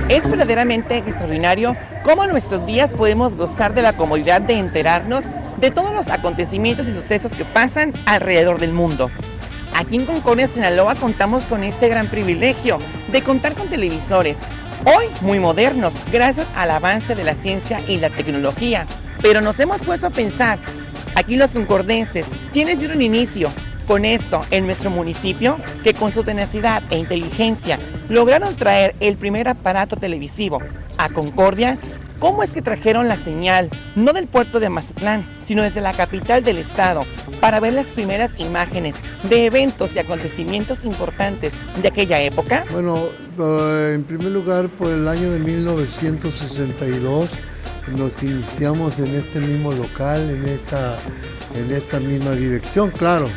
Es verdaderamente extraordinario cómo en nuestros días podemos gozar de la comodidad de enterarnos de todos los acontecimientos y sucesos que pasan alrededor del mundo. Aquí en Concordia, Sinaloa, contamos con este gran privilegio de contar con televisores, hoy muy modernos, gracias al avance de la ciencia y la tecnología. Pero nos hemos puesto a pensar, aquí los concordenses, ¿quiénes dieron inicio con esto en nuestro municipio? Que con su tenacidad e inteligencia lograron traer el primer aparato televisivo a Concordia. ¿Cómo es que trajeron la señal, no del puerto de Mazatlán, sino desde la capital del estado, para ver las primeras imágenes de eventos y acontecimientos importantes de aquella época? Bueno, en primer lugar, por el año de 1962, nos iniciamos en este mismo local, en esta misma dirección, claro.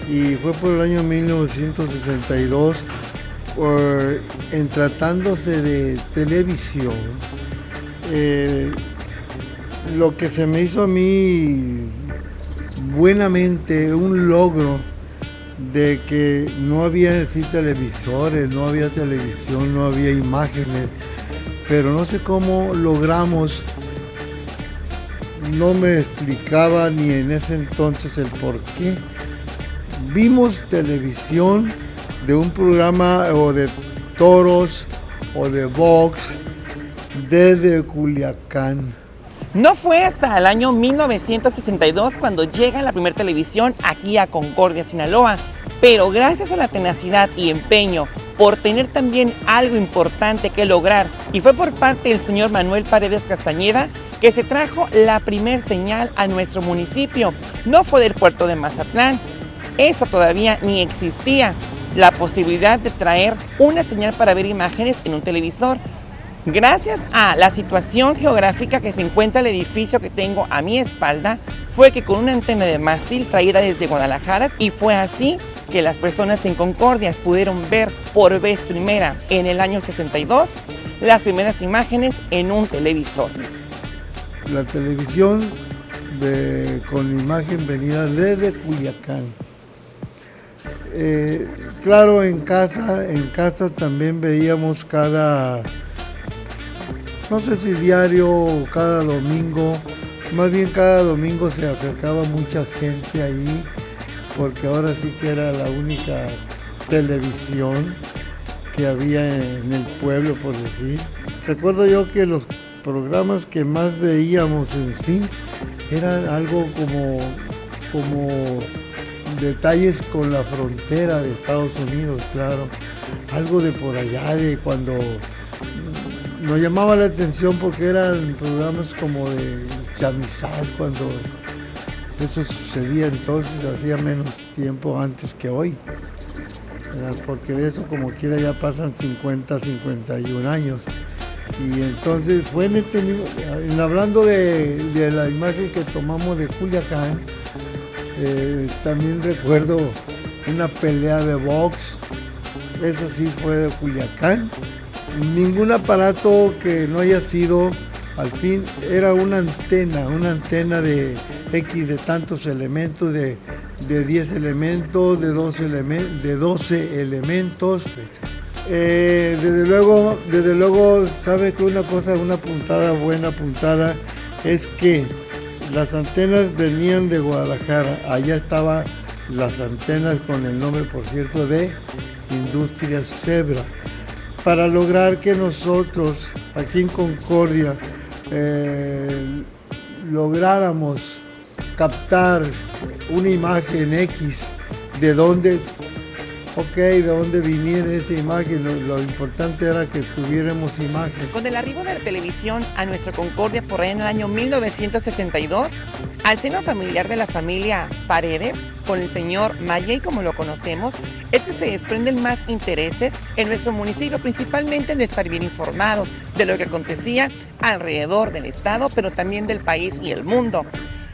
Y fue por el año 1962, en tratándose de televisión, lo que se me hizo a mí buenamente un logro de que no había así televisores, no había televisión, no había imágenes, pero no sé cómo logramos, no me explicaba ni en ese entonces el por qué. Vimos televisión de un programa o de toros o de box desde Culiacán. No fue hasta el año 1962 cuando llega la primera televisión aquí a Concordia, Sinaloa, pero gracias a la tenacidad y empeño por tener también algo importante que lograr, y fue por parte del señor Manuel Paredes Castañeda que se trajo la primer señal a nuestro municipio. No fue del puerto de Mazatlán, eso todavía ni existía, la posibilidad de traer una señal para ver imágenes en un televisor. Gracias a la situación geográfica que se encuentra el edificio que tengo a mi espalda, fue que con una antena de mástil traída desde Guadalajara, y fue así que las personas en Concordia pudieron ver por vez primera en el año 62 las primeras imágenes en un televisor. La televisión con imagen venida desde Culiacán. Claro, en casa también veíamos no sé si diario o cada domingo, más bien cada domingo se acercaba mucha gente ahí, porque ahora sí que era la única televisión que había en el pueblo, por decir. Recuerdo yo que los programas que más veíamos en sí eran algo como detalles con la frontera de Estados Unidos, claro. Algo de por allá, de cuando nos llamaba la atención porque eran programas como de chamizal, cuando eso sucedía entonces, hacía menos tiempo antes que hoy. Porque de eso como quiera ya pasan 50, 51 años. Y entonces fue en este mismo, hablando de la imagen que tomamos de Culiacán, también recuerdo una pelea de box, eso sí fue de Culiacán. Ningún aparato que no haya sido, al fin, era una antena de X de tantos elementos, de 10 elementos, de 12 elementos. Desde luego, sabe que una buena puntada, es que las antenas venían de Guadalajara. Allá estaban las antenas con el nombre, por cierto, de Industrias Zebra. Para lograr que nosotros, aquí en Concordia, lográramos captar una imagen X de dónde viniera esa imagen, lo importante era que tuviéramos imagen. Con el arribo de la televisión a nuestra Concordia por ahí en el año 1962, al seno familiar de la familia Paredes, con el señor Mayey, como lo conocemos, es que se desprenden más intereses en nuestro municipio, principalmente de estar bien informados de lo que acontecía alrededor del estado, pero también del país y el mundo.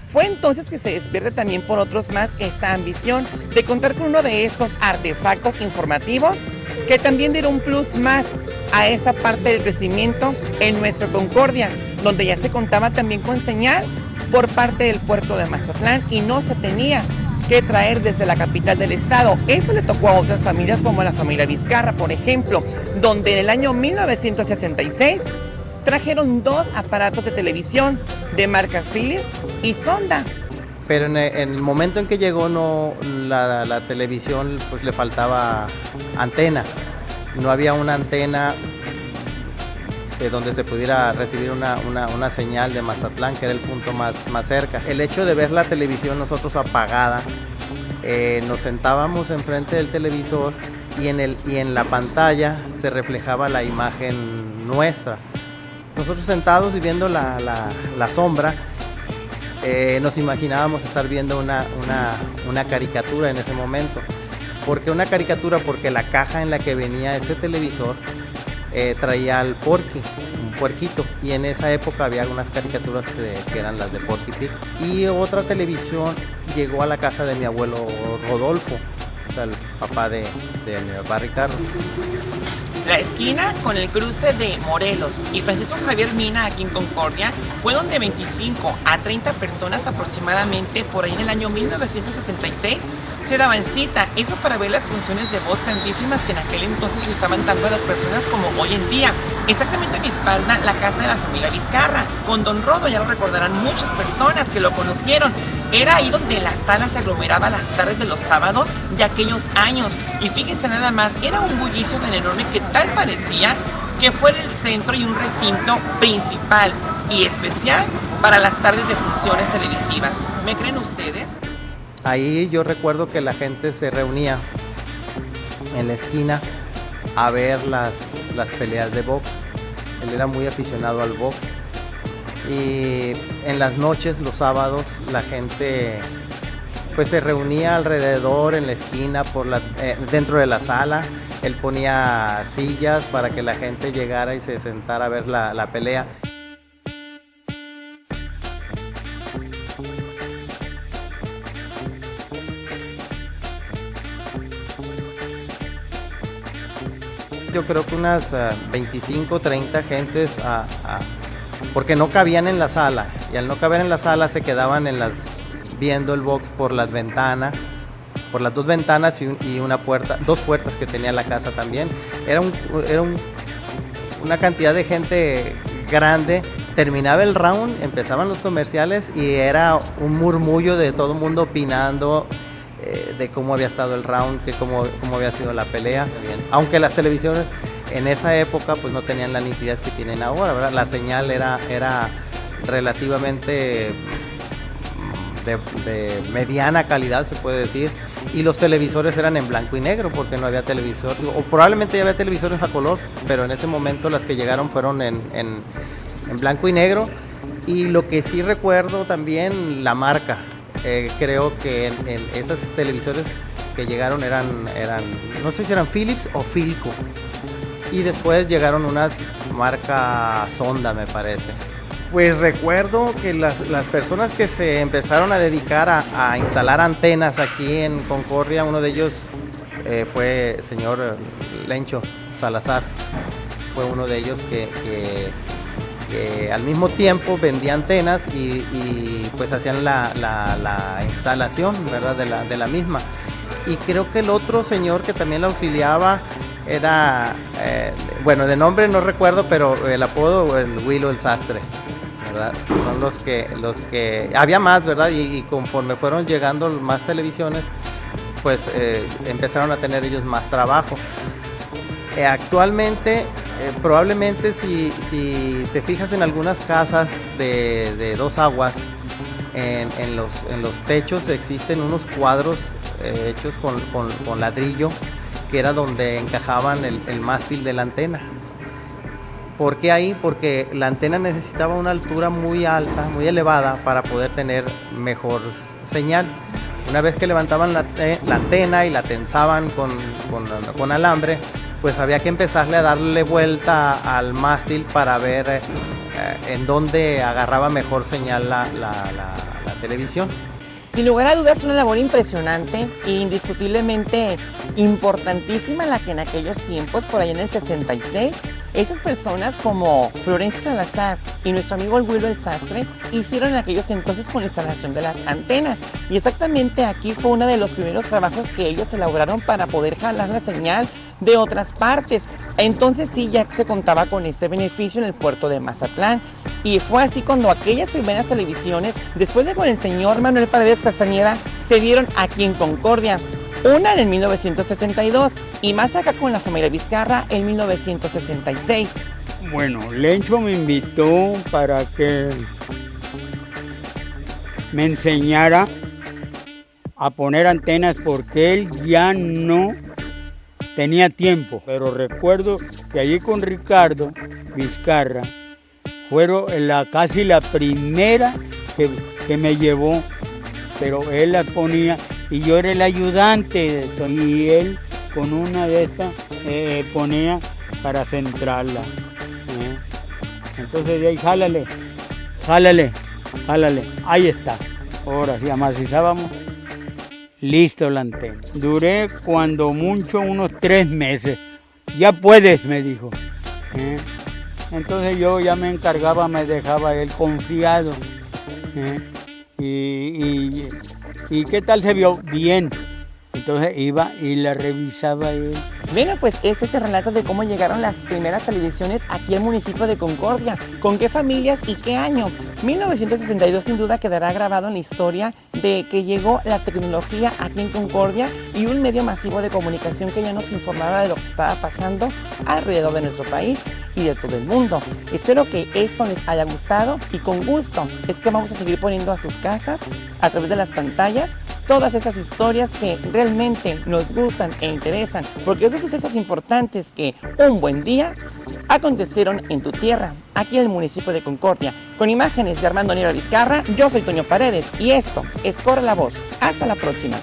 Fue entonces que se despierte también por otros más esta ambición de contar con uno de estos artefactos informativos que también dieron un plus más a esa parte del crecimiento en nuestra Concordia, donde ya se contaba también con señal por parte del puerto de Mazatlán y no se tenía que traer desde la capital del estado. Esto le tocó a otras familias como la familia Vizcarra, por ejemplo, donde en el año 1966 trajeron 2 aparatos de televisión de marca Philips y Sonda. Pero en el momento en que llegó la televisión, pues le faltaba antena. No había una antena donde se pudiera recibir una señal de Mazatlán, que era el punto más cerca. El hecho de ver la televisión nosotros apagada, nos sentábamos enfrente del televisor y en la pantalla se reflejaba la imagen nuestra. Nosotros sentados y viendo la sombra, nos imaginábamos estar viendo una caricatura en ese momento. ¿Por qué una caricatura? Porque la caja en la que venía ese televisor traía al Porky, un puerquito, y en esa época había unas caricaturas que eran las de Porky Pig. Y otra televisión llegó a la casa de mi abuelo Rodolfo, o sea, el papá de mi papá Ricardo. La esquina con el cruce de Morelos y Francisco Javier Mina aquí en Concordia fue donde 25 a 30 personas aproximadamente por ahí en el año 1966 se daban cita, eso para ver las funciones de voz grandísimas que en aquel entonces gustaban tanto a las personas como hoy en día. Exactamente a mi espalda la casa de la familia Vizcarra, con Don Rodo, ya lo recordarán muchas personas que lo conocieron. Era ahí donde la sala se aglomeraba las tardes de los sábados de aquellos años. Y fíjense nada más, era un bullicio tan enorme que tal parecía que fuera el centro y un recinto principal y especial para las tardes de funciones televisivas. ¿Me creen ustedes? Ahí yo recuerdo que la gente se reunía en la esquina a ver las peleas de box. Él era muy aficionado al box. Y en las noches, los sábados, la gente pues se reunía alrededor en la esquina dentro de la sala. Él ponía sillas para que la gente llegara y se sentara a ver la pelea. Yo creo que unas 25, 30 gentes porque no cabían en la sala, y al no caber en la sala se quedaban viendo el box por las ventanas, por las 2 ventanas y una puerta, 2 puertas que tenía la casa también. Era una cantidad de gente grande. Terminaba el round, empezaban los comerciales y era un murmullo de todo el mundo opinando de cómo había estado el round, cómo había sido la pelea. Aunque las televisiones en esa época pues no tenían la nitidez que tienen ahora, ¿verdad? La señal era relativamente de mediana calidad, se puede decir, y los televisores eran en blanco y negro porque no había televisor, o probablemente ya había televisores a color, pero en ese momento las que llegaron fueron en blanco y negro. Y lo que sí recuerdo también, la marca. Creo que en esos televisores que llegaron eran, no sé si eran Philips o Philco, y después llegaron unas marca Sonda, me parece. Pues recuerdo que las personas que se empezaron a dedicar a instalar antenas aquí en Concordia, uno de ellos fue el señor Lencho Salazar, fue uno de ellos que al mismo tiempo vendía antenas y pues hacían la instalación, ¿verdad? de la misma. Y creo que el otro señor que también la auxiliaba era, bueno, de nombre no recuerdo, pero el apodo, el Huilo el Sastre, ¿verdad? Son los que había más, ¿verdad? Y conforme fueron llegando más televisiones, pues empezaron a tener ellos más trabajo. Actualmente, probablemente si te fijas en algunas casas de 2 aguas, en los techos existen unos cuadros hechos con ladrillo, que era donde encajaban el mástil de la antena. ¿Por qué ahí? Porque la antena necesitaba una altura muy alta, muy elevada, para poder tener mejor señal. Una vez que levantaban la antena y la tensaban con alambre, pues había que empezarle a darle vuelta al mástil para ver en dónde agarraba mejor señal la televisión. Sin lugar a dudas, una labor impresionante e indiscutiblemente importantísima la que en aquellos tiempos, por ahí en el 66, Esas personas como Florencio Salazar y nuestro amigo el Wilber Sastre hicieron en aquellos entonces con la instalación de las antenas. Y exactamente aquí fue uno de los primeros trabajos que ellos elaboraron para poder jalar la señal de otras partes. Entonces sí, ya se contaba con este beneficio en el puerto de Mazatlán. Y fue así cuando aquellas primeras televisiones, después de con el señor Manuel Paredes Castañeda, se dieron aquí en Concordia. Una en el 1962 y más acá con la familia Vizcarra en 1966. Bueno, Lencho me invitó para que me enseñara a poner antenas porque él ya no tenía tiempo. Pero recuerdo que allí con Ricardo Vizcarra fueron casi la primera que me llevó, pero él las ponía y yo era el ayudante y él con una de estas ponía para centrarla. Entonces de ahí jálale, ahí está. Ahora sí, amasizábamos, listo la antena. Duré cuando mucho unos 3 meses. Ya puedes, me dijo. Entonces yo ya me encargaba, me dejaba él confiado. ¿Y qué tal se vio? Bien. Entonces iba y la revisaba él. Bueno, pues este es el relato de cómo llegaron las primeras televisiones aquí al municipio de Concordia, con qué familias y qué año. 1962 sin duda quedará grabado en la historia de que llegó la tecnología aquí en Concordia y un medio masivo de comunicación que ya nos informaba de lo que estaba pasando alrededor de nuestro país y de todo el mundo. Espero que esto les haya gustado y con gusto es que vamos a seguir poniendo a sus casas a través de las pantallas todas esas historias que realmente nos gustan e interesan, porque esos sucesos importantes que un buen día acontecieron en tu tierra, aquí en el municipio de Concordia. Con imágenes de Armando Nira Vizcarra, yo soy Toño Paredes y esto es Corre la Voz. Hasta la próxima.